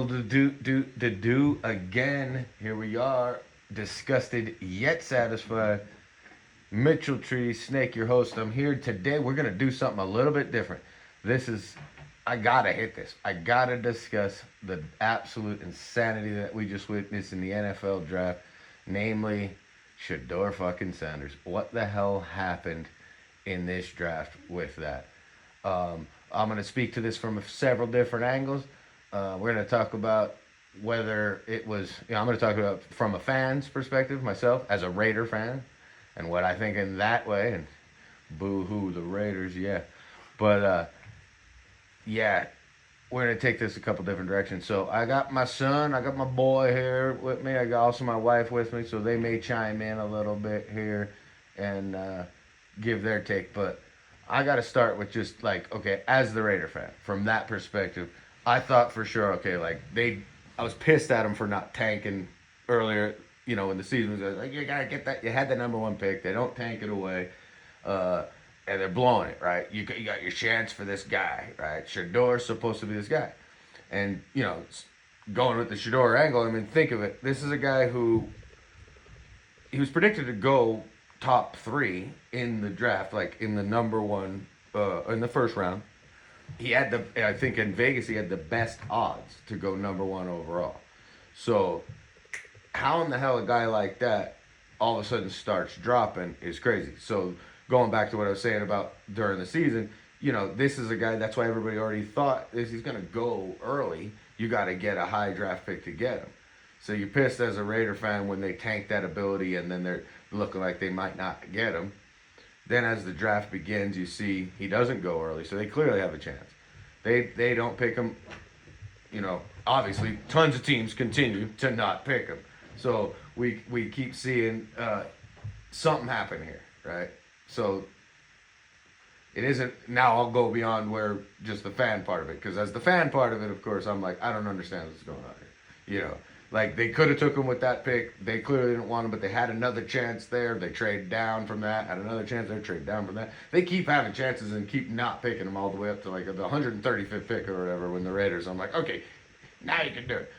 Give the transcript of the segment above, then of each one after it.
do again. Here we are, disgusted yet satisfied. Mitchell Tree Snake, your host. I'm here today. We're gonna do something a little bit different. This is, I gotta hit this. I gotta discuss the absolute insanity that we just witnessed in the NFL draft, namely Shedeur fucking Sanders. What the hell happened in this draft with that? I'm going to speak to this from several different angles. We're going to talk about whether it was, I'm going to talk about from a fan's perspective, myself, as a Raider fan, and what I think in that way, and boo-hoo, the Raiders, yeah. But, yeah, we're going to take this a couple different directions. So I got my son, I got my boy here with me, I got also my wife with me, so they may chime in a little bit here and give their take, but I got to start with just like, okay, as the Raider fan, from that perspective, I thought for sure, okay, like I was pissed at them for not tanking earlier, in the season. I was like, you got to get that. You had the number one pick. They don't tank it away. And they're blowing it, right? You got your chance for this guy, right? Shedeur's supposed to be this guy. And, going with the Shedeur angle, I mean, think of it. This is a guy who, he was predicted to go top 3 in the draft, like in the number one, in the first round. He had I think in Vegas, he had the best odds to go number 1 overall. So, how in the hell a guy like that all of a sudden starts dropping is crazy. So, going back to what I was saying about during the season, this is a guy, that's why everybody already thought he's going to go early. You got to get a high draft pick to get him. So you're pissed as a Raider fan when they tank that ability and then they're looking like they might not get him. Then as the draft begins, you see he doesn't go early, so they clearly have a chance. They don't pick him. Obviously, tons of teams continue to not pick him. So we keep seeing something happen here, right? So it isn't, now I'll go beyond where just the fan part of it, because as the fan part of it, of course, I'm like, I don't understand what's going on here. Like, they could have took him with that pick. They clearly didn't want him, but they had another chance there. They trade down from that, had another chance there, trade down from that. They keep having chances and keep not picking him all the way up to, like, the 135th pick or whatever when the Raiders. I'm like, okay, now you can do it.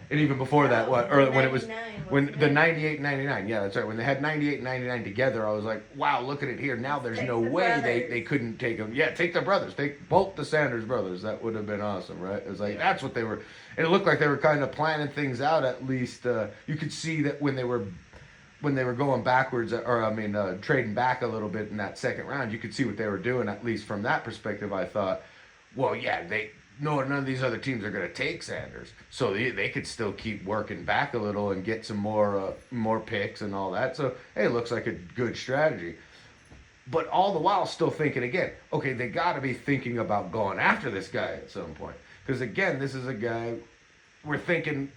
And even before that, or when it was, when the 98 and 99, yeah, that's right. When they had 98 and 99 together, I was like, wow, look at it here. Now there's no way they couldn't take them. Yeah, take the brothers. Take both the Sanders brothers. That would have been awesome, right? It was like, that's what they were. And it looked like they were kind of planning things out, at least. You could see that when they were going backwards, trading back a little bit in that second round, you could see what they were doing, at least from that perspective. I thought, well, yeah, none of these other teams are going to take Sanders, so they could still keep working back a little and get some more picks and all that. So, hey, it looks like a good strategy. But all the while still thinking again, okay, they got to be thinking about going after this guy at some point. Because, again, this is a guy we're thinking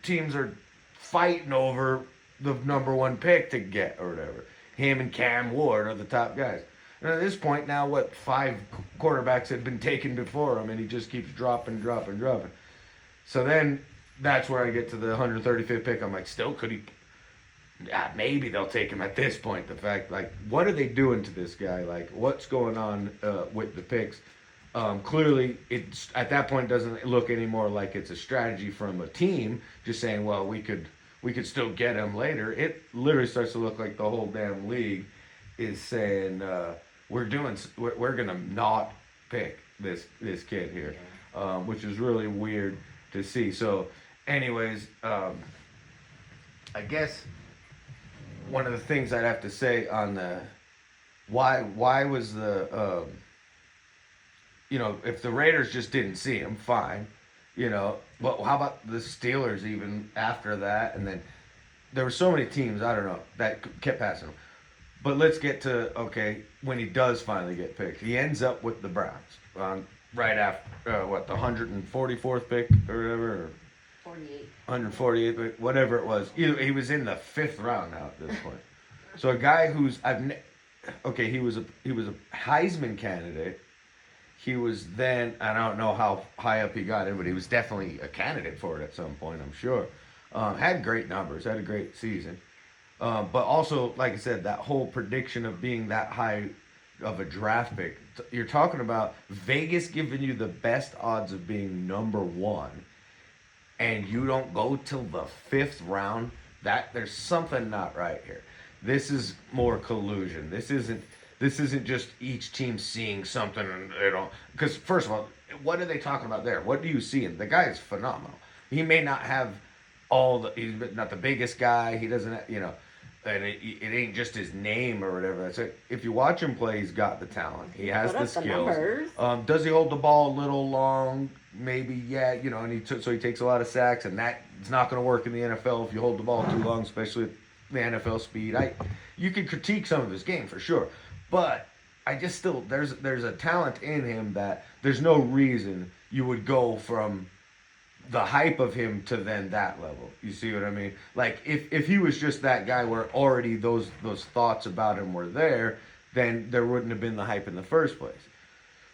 teams are fighting over the number 1 pick to get or whatever. Him and Cam Ward are the top guys. And at this point now, 5 quarterbacks had been taken before him, and he just keeps dropping. So then that's where I get to the 135th pick. I'm like, still, could he? Yeah, maybe they'll take him at this point. The fact, like, what are they doing to this guy? Like, what's going on with the picks? Clearly, it's at that point doesn't look anymore like it's a strategy from a team just saying, well, we could still get him later. It literally starts to look like the whole damn league is saying we're gonna not pick this kid here, which is really weird to see. So, anyways, I guess one of the things I'd have to say on the why was the if the Raiders just didn't see him, fine, but how about the Steelers even after that? And then there were so many teams, I don't know, that kept passing him. But let's get to, okay, when he does finally get picked. He ends up with the Browns right after, the 144th pick or whatever? Or 48. 148th, whatever it was. He was in the 5th round now at this point. So a guy who's, he was a Heisman candidate. He was then, I don't know how high up he got in, but he was definitely a candidate for it at some point, I'm sure. Had great numbers, had a great season. But also, like I said, that whole prediction of being that high of a draft pick, you're talking about Vegas giving you the best odds of being number 1. and you don't go till the fifth round, that there's something not right here. This is more collusion. This isn't just each team seeing something and they don't. Because first of all, what are they talking about there? What do you see? And the guy is phenomenal. He may not have he's not the biggest guy. He doesn't, and it ain't just his name or whatever. That's it. If you watch him play, he's got the talent. He has the skills. Does he hold the ball a little long? Maybe, yeah. And so he takes a lot of sacks, and that's not going to work in the NFL if you hold the ball too long, especially with the NFL speed. You can critique some of his game for sure, but I just still there's a talent in him that there's no reason you would go from the hype of him to then that level. You see what I mean? Like if he was just that guy where already those thoughts about him were there, then there wouldn't have been the hype in the first place.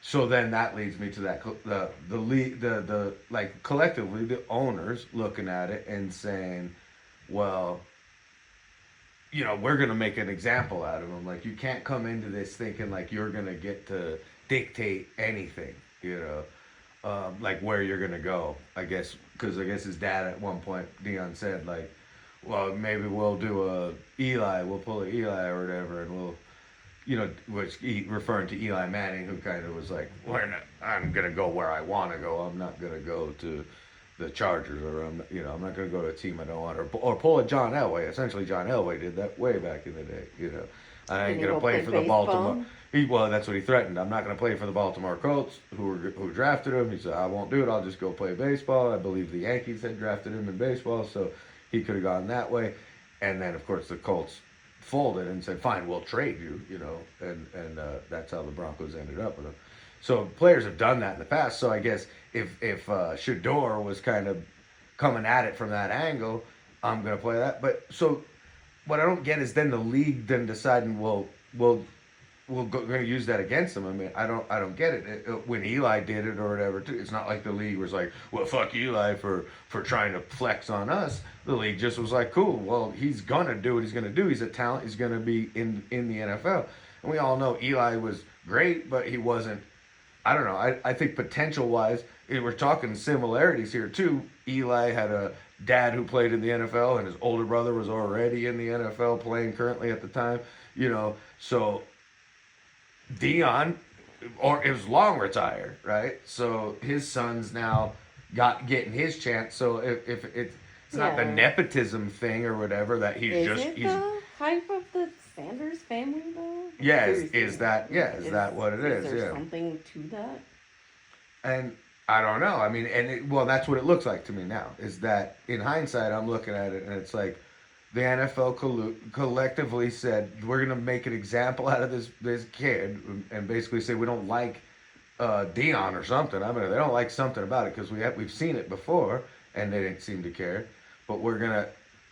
So then that leads me to that the league the like collectively the owners looking at it and saying, well, we're gonna make an example out of him. Like you can't come into this thinking like you're gonna get to dictate anything. Like where you're gonna go, I guess, because I guess his dad at one point, Dion said like, well, maybe we'll do we'll pull a Eli or whatever, and which he referring to Eli Manning, who kind of was like, I'm gonna go where I want to go. I'm not gonna go to the Chargers, or I'm not gonna go to a team I don't want, or pull a John Elway. Essentially, John Elway did that way back in the day. I ain't gonna play for the Baltimore. That's what he threatened. I'm not going to play for the Baltimore Colts, who drafted him. He said, I won't do it. I'll just go play baseball. I believe the Yankees had drafted him in baseball, so he could have gone that way. And then, of course, the Colts folded and said, fine, we'll trade you, and that's how the Broncos ended up with him. So players have done that in the past. So I guess if Shedeur was kind of coming at it from that angle, I'm going to play that. But so what I don't get is then the league then deciding, we're going to use that against them. I mean, I don't get it. When Eli did it or whatever, too, it's not like the league was like, well, fuck Eli for trying to flex on us. The league just was like, cool, well, he's going to do what he's going to do. He's a talent. He's going to be in the NFL. And we all know Eli was great, but he wasn't, I don't know. I think potential-wise, we're talking similarities here, too. Eli had a dad who played in the NFL, and his older brother was already in the NFL playing currently at the time, so Dion, or it was long retired, right? So his son's now getting his chance. So if it's not the nepotism thing or whatever that he's the hype of the Sanders family though? Yeah, is that what it is? Is there something to that? And I don't know. I mean, that's what it looks like to me now. Is that in hindsight, I'm looking at it and it's like, the NFL collectively said, we're going to make an example out of this kid and basically say we don't like Dion or something. I mean, they don't like something about it because we've seen it before and they didn't seem to care. But we're going to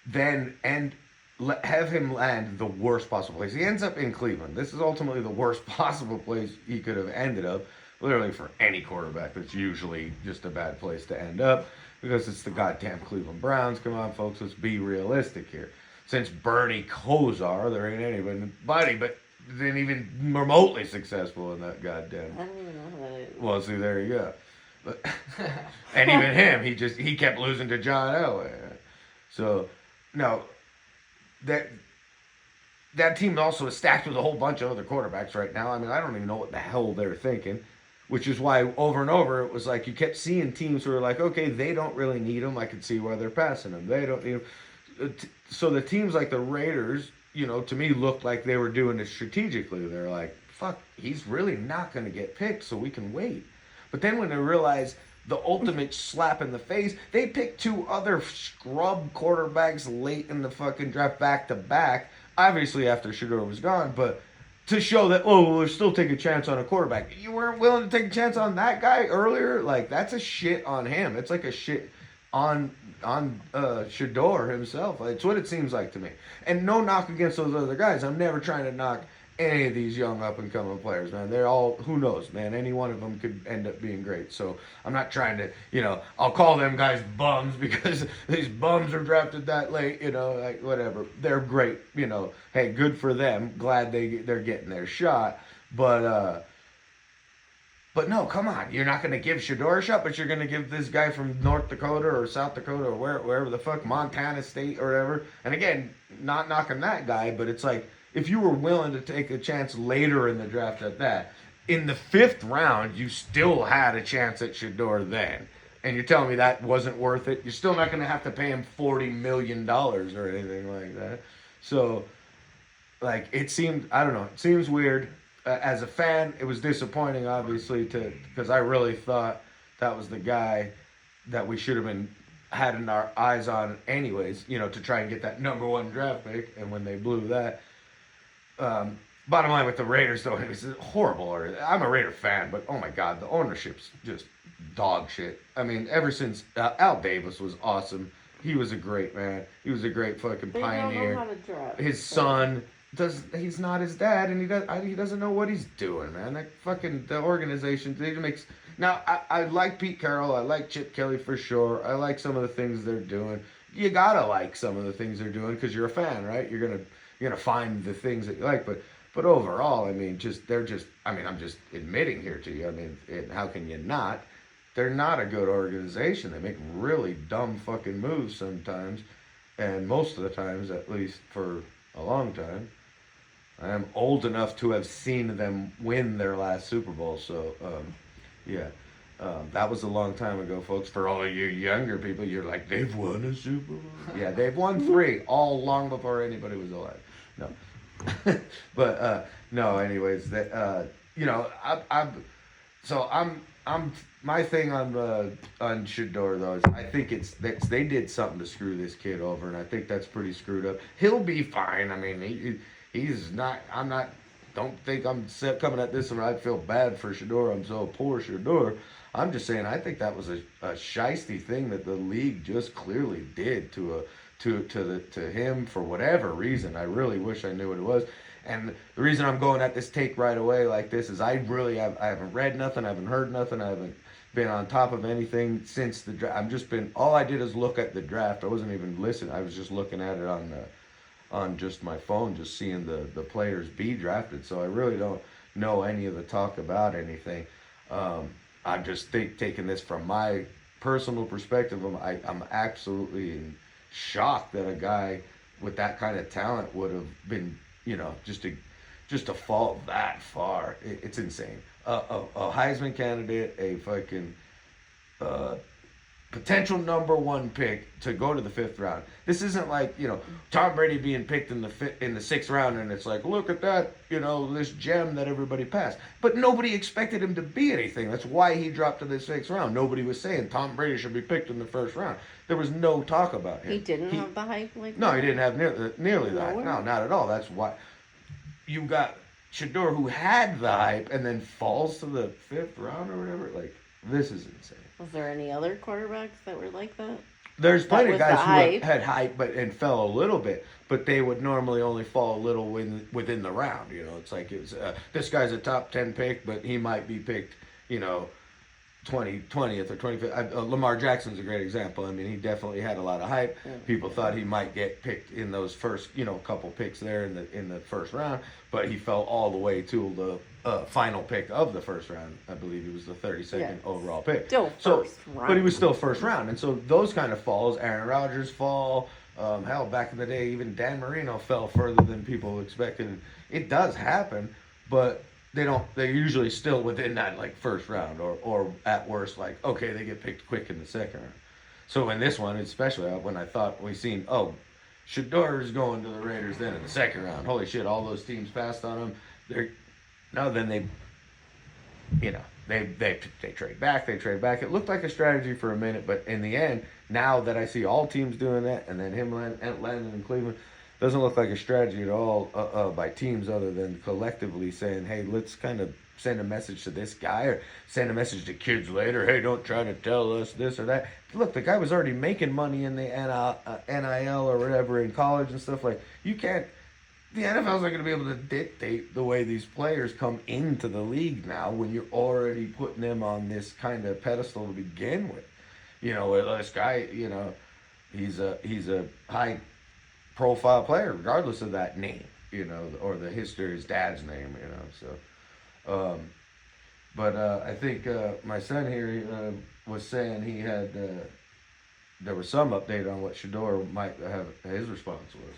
then have him land the worst possible place. He ends up in Cleveland. This is ultimately the worst possible place he could have ended up. Literally for any quarterback, that's usually just a bad place to end up. Because it's the goddamn Cleveland Browns. Come on, folks, let's be realistic here. Since Bernie Kosar, there ain't anybody but then even remotely successful in that goddamn. I don't even know who that is. Well, see, there you go. But, and even him, he kept losing to John Elway. So, no, that team also is stacked with a whole bunch of other quarterbacks right now. I mean, I don't even know what the hell they're thinking. Which is why over and over it was like you kept seeing teams who were like, okay, they don't really need him. I can see why they're passing him. They don't need him. So the teams like the Raiders, to me looked like they were doing it strategically. They're like, fuck, he's really not going to get picked, so we can wait. But then when they realized the ultimate slap in the face, they picked two other scrub quarterbacks late in the fucking draft back to back. Obviously after Shedeur was gone, but to show that, we'll still take a chance on a quarterback. You weren't willing to take a chance on that guy earlier? Like, that's a shit on him. It's like a shit on Shedeur himself. It's what it seems like to me. And no knock against those other guys. I'm never trying to knock any of these young up-and-coming players, man. They're all, who knows, man. Any one of them could end up being great. So I'm not trying to, I'll call them guys bums because these bums are drafted that late, like whatever. They're great, Hey, good for them. Glad they're getting their shot. But But no, come on. You're not going to give Shedeur a shot, but you're going to give this guy from North Dakota or South Dakota or wherever the fuck, Montana State or whatever. And again, not knocking that guy, but it's like, if you were willing to take a chance later in the draft at that, in the 5th round, you still had a chance at Shedeur then. And you're telling me that wasn't worth it? You're still not going to have to pay him $40 million or anything like that. So, like, it seemed, I don't know, it seems weird. As a fan, it was disappointing, obviously, because I really thought that was the guy that we should have been had in our eyes on anyways, to try and get that #1 draft pick. And when they blew that, bottom line with the Raiders, though, it was horrible. I'm a Raider fan, but oh my God, the ownership's just dog shit. I mean, ever since Al Davis was awesome. He was a great man. He was a great fucking pioneer. Don't know how to draft. His son he's not his dad, and he doesn't know what he's doing, man. That fucking the organization they makes. Now I like Pete Carroll, I like Chip Kelly for sure. I like some of the things they're doing. You gotta like some of the things they're doing because you're a fan, right? You're gonna find the things that you like, but overall, I mean, I'm just admitting here to you. I mean, how can you not? They're not a good organization. They make really dumb fucking moves sometimes, and most of the times, at least for a long time. I am old enough to have seen them win their last Super Bowl, so yeah. That was a long time ago, folks. For all of you younger people, you're like, they've won a Super Bowl? Yeah, they've won 3, all long before anybody was alive. No. But, no, anyways, I'm my thing on Shedeur though is I think they did something to screw this kid over, and I think that's pretty screwed up. He'll be fine. I mean, he's not. I'm not. Don't think I'm coming at this and I feel bad for Shedeur. I'm so poor Shedeur. I'm just saying I think that was a shiesty thing that the league just clearly did to him for whatever reason. I really wish I knew what it was. And the reason I'm going at this take right away like this is I haven't read nothing, I haven't heard nothing, I haven't been on top of anything since the draft. All I did is look at the draft. I wasn't even listening. I was just looking at it on just my phone, just seeing the players be drafted. So I really don't know any of the talk about anything. I'm just taking this from my personal perspective. I'm absolutely in shock that a guy with that kind of talent would have been, just to fall that far. It's insane. A Heisman candidate, a fucking potential #1 pick to go to the 5th round. This isn't like, Tom Brady being picked in the 6th round, and it's like, look at that, this gem that everybody passed. But nobody expected him to be anything. That's why he dropped to the 6th round. Nobody was saying Tom Brady should be picked in the 1st round. There was no talk about him. He didn't have the hype like that? No, he didn't have nearly the hype. No, not at all. That's why you got Shedeur, who had the hype, and then falls to the 5th round or whatever. Like, this is insane. Was there any other quarterbacks that were like that? There's plenty of guys who had hype and fell a little bit, but they would normally only fall a little within the round. It's like this guy's a top 10 pick, but he might be picked, 20th or 25th. Lamar Jackson's a great example. I mean, he definitely had a lot of hype. Yeah. People thought he might get picked in those first, couple picks there in the 1st round, but he fell all the way to the final pick of the 1st round. I believe he was the 32nd overall pick. Still first round. But he was still 1st round, and so those kind of falls. Aaron Rodgers fall. Hell, back in the day, even Dan Marino fell further than people expected. It does happen, but they're usually still within that 1st round or at worst okay, they get picked quick in the 2nd round. So in this one, especially when I thought we seen Shedeur is going to the Raiders then in the 2nd round. Holy shit, all those teams passed on him. They trade back. It looked like a strategy for a minute, but in the end, now that I see all teams doing that, and then him landing in Cleveland, doesn't look like a strategy at all by teams other than collectively saying, hey, let's kind of send a message to this guy or send a message to kids later. Hey, don't try to tell us this or that. Look, the guy was already making money in the NIL or whatever in college and stuff. You can't. The NFL's not going to be able to dictate the way these players come into the league now when you're already putting them on this kind of pedestal to begin with. This guy, he's a high profile player regardless of that name, or the history of his dad's name, so But I think my son here was saying he had there was some update on what Shedeur might have his response was.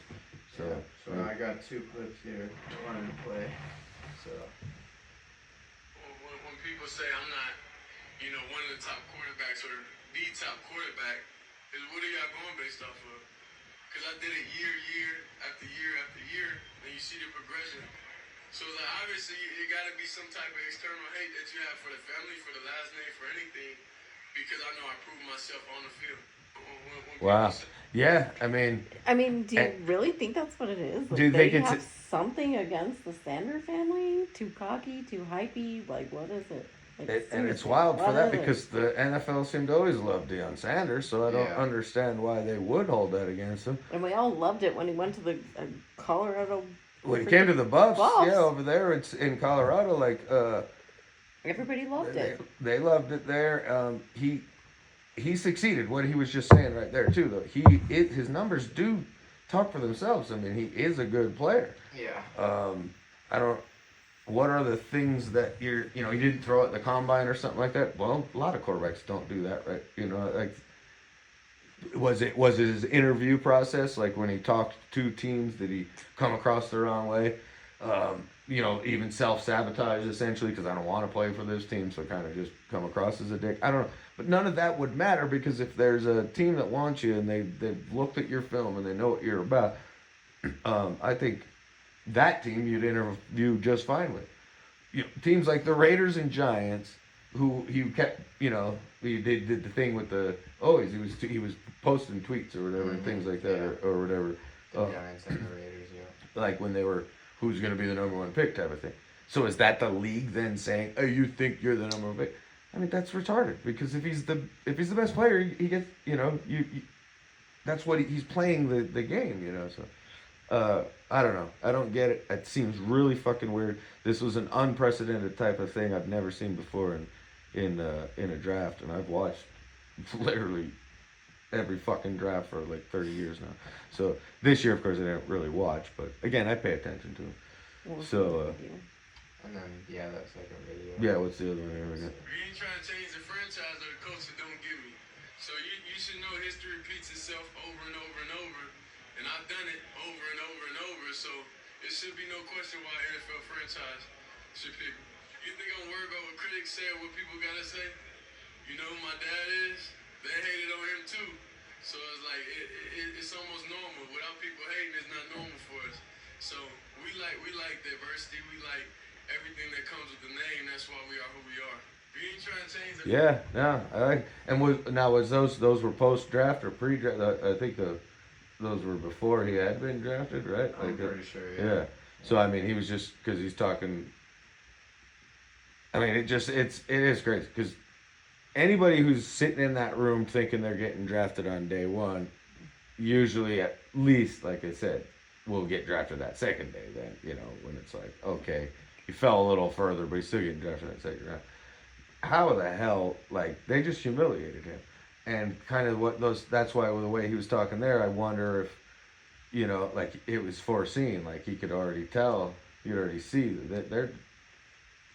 So, yeah. So I got two clips here wanted to play. So when people say I'm not, one of the top quarterbacks or the top quarterback, is what are y'all going based off of? Because I did it year after year, and you see the progression. So like obviously it got to be some type of external hate that you have for the family, for the last name, for anything, because I know I proved myself on the field. When wow. Yeah, I mean, do you really think that's what it is? do Like, you they think it's have something against the Sanders family? Too cocky, too hypey? Like, what is it? Like, and it's seriously, wild for what that is it? because the NFL seemed to always love Deion Sanders, so I don't Yeah. understand why they would hold that against him. And we all loved it when he went to the Colorado. When he came to the Buffs, Buffs. yeah, over there, it's in Colorado. Like, Everybody loved it. they loved it there. He succeeded. What he was just saying right there too, though. His numbers do talk for themselves. I mean, he is a good player. yeah. I don't. What are the things that he didn't throw at the combine or something like that? Well, a lot of quarterbacks don't do that, right? Like, was it his interview process? Like when he talked to teams, did he come across the wrong way? Even self-sabotage essentially because I don't want to play for this team, so kind of just come across as a dick. I don't know. But none of that would matter because if there's a team that wants you and they've looked at your film and they know what you're about, I think that team you'd interview just fine with. Teams like the Raiders and Giants, who he kept, he did the thing with the he was posting tweets or whatever and things like that or whatever. The Giants and the Raiders, yeah. Like when they were who's going to be the number one pick type of thing. So is that the league then saying, "Oh, you think you're the number one pick"? I mean, that's retarded because if he's the best player, he gets that's what he's playing the game, So I don't know. I don't get it. It seems really fucking weird. This was an unprecedented type of thing I've never seen before in a draft, and I've watched literally every fucking draft for like 30 years now. So this year, of course, I didn't really watch, but again, I pay attention to him. So, and then that second video. yeah, what's the other one here? You ain't trying to change the franchise or the coach that don't get me. So you should know history repeats itself over and over and over, and I've done it over and over and over. So it should be no question why NFL franchise should pick me. You think I'm worried about what critics say or what people gotta say? You know who my dad is? They hated on him too. So it's like it's almost normal. Without people hating, it's not normal for us. So we like diversity. We like everything that comes with the name. That's why we are who we are. We ain't trying to change it. Yeah, no, I like. And was those were post draft or pre draft? I think those were before he had been drafted, right? I'm pretty sure. Yeah. So I mean, he was just because he's talking. I mean, it is crazy because anybody who's sitting in that room thinking they're getting drafted on day one, usually at least, like I said, will get drafted that second day. Then when it's like, okay, he fell a little further, but he's still getting drafted that second round. How the hell, like, they just humiliated him, and kind of that's why the way he was talking there, I wonder if like it was foreseen, like he could already tell, you'd already see that they're.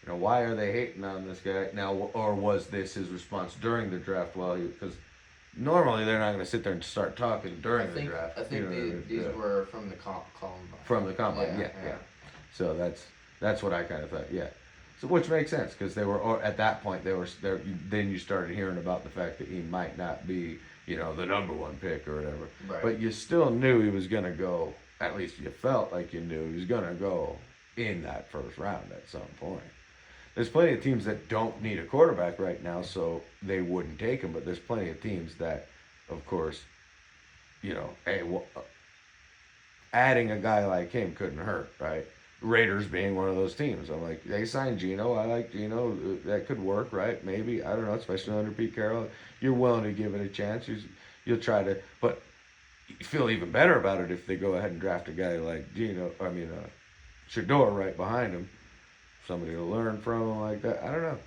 Why are they hating on this guy now? Or was this his response during the draft? Because normally they're not going to sit there and start talking during the draft. I think these were from the combine. From the combine, yeah. So that's what I kind of thought, yeah. So which makes sense because they were or at that point they were there. Then you started hearing about the fact that he might not be the number one pick or whatever. Right. But you still knew he was going to go. At least you felt like you knew he was going to go in that first round at some point. There's plenty of teams that don't need a quarterback right now, so they wouldn't take him. But there's plenty of teams that, of course, adding a guy like him couldn't hurt, right? Raiders being one of those teams. I'm like, they signed Geno. I like Geno. That could work, right? Maybe. I don't know, especially under Pete Carroll. You're willing to give it a chance. You'll try to. But you feel even better about it if they go ahead and draft a guy like Shedeur right behind him. Somebody to learn from like that. I don't know.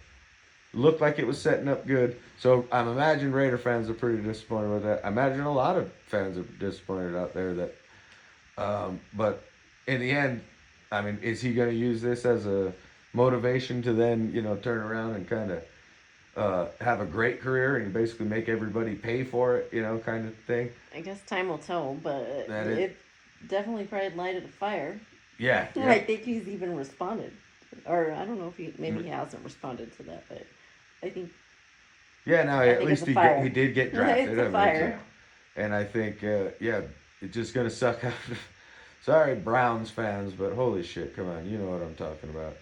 Looked like it was setting up good. So I imagine Raider fans are pretty disappointed with that. I imagine a lot of fans are disappointed out there that. But in the end, I mean, is he going to use this as a motivation to then, turn around and kind of have a great career and basically make everybody pay for it, kind of thing. I guess time will tell, but That it definitely probably lighted a fire. Yeah. I think he's even responded, or I don't know if maybe he hasn't responded to that, but I think. Yeah, no, I at think least it's a fire. he did get drafted. It's a fire. And I think, it's just gonna suck out. Sorry, Browns fans, but holy shit, come on, you know what I'm talking about.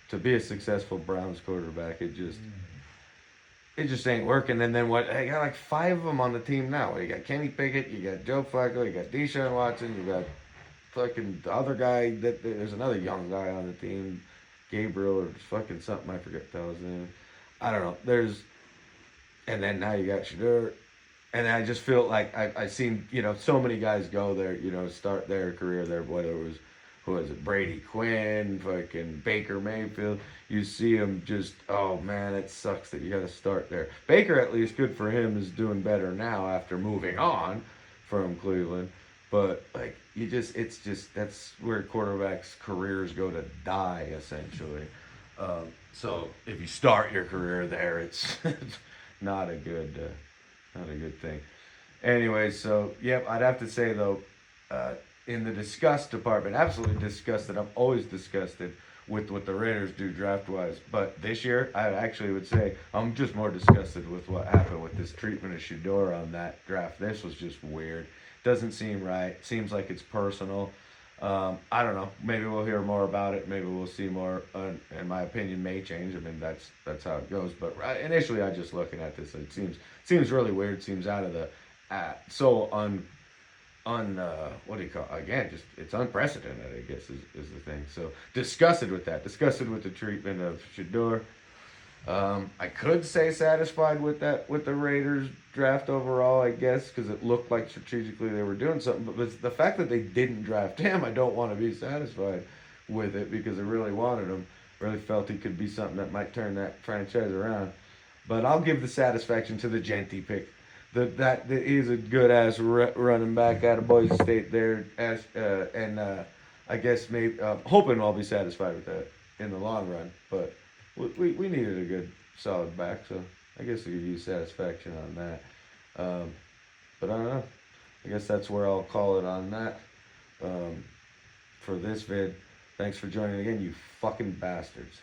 To be a successful Browns quarterback, it just ain't working. And then what? I got like 5 of them on the team now. You got Kenny Pickett, you got Joe Flacco, you got Deshaun Watson, you got fucking the other guy. There's another young guy on the team, Gabriel or fucking something. I forget that was name. I don't know. And then now you got Shedeur. And I just feel like I seen, so many guys go there, start their career there, whether it was, who was it, Brady Quinn, fucking Baker Mayfield. You see him just, oh man, it sucks that you got to start there. Baker, at least, good for him, is doing better now after moving on from Cleveland. But, like, that's where quarterbacks' careers go to die, essentially. So if you start your career there, it's not a good... not a good thing. Anyway, so, yep, I'd have to say, though, in the disgust department, absolutely disgusted. I'm always disgusted with what the Raiders do draft-wise. But this year, I actually would say I'm just more disgusted with what happened with this treatment of Shedeur on that draft. This was just weird. Doesn't seem right. Seems like it's personal. I don't know. Maybe we'll hear more about it. Maybe we'll see more. And my opinion may change. I mean, that's how it goes. But initially, I just looking at this, it seems really weird. Seems out of the so what do you call it? Again, just it's unprecedented. I guess is the thing. So disgusted with that. Disgusted with the treatment of Shedeur. I could say satisfied with the Raiders draft overall, I guess, because it looked like strategically they were doing something. But the fact that they didn't draft him, I don't want to be satisfied with it because I really wanted him. Really felt he could be something that might turn that franchise around. But I'll give the satisfaction to the Genty pick. That he's a good ass running back out of Boise State there, and I guess maybe hoping I'll be satisfied with that in the long run, but. We needed a good solid back, so I guess I could use satisfaction on that. But I don't know. I guess that's where I'll call it on that. For this vid, thanks for joining again, you fucking bastards.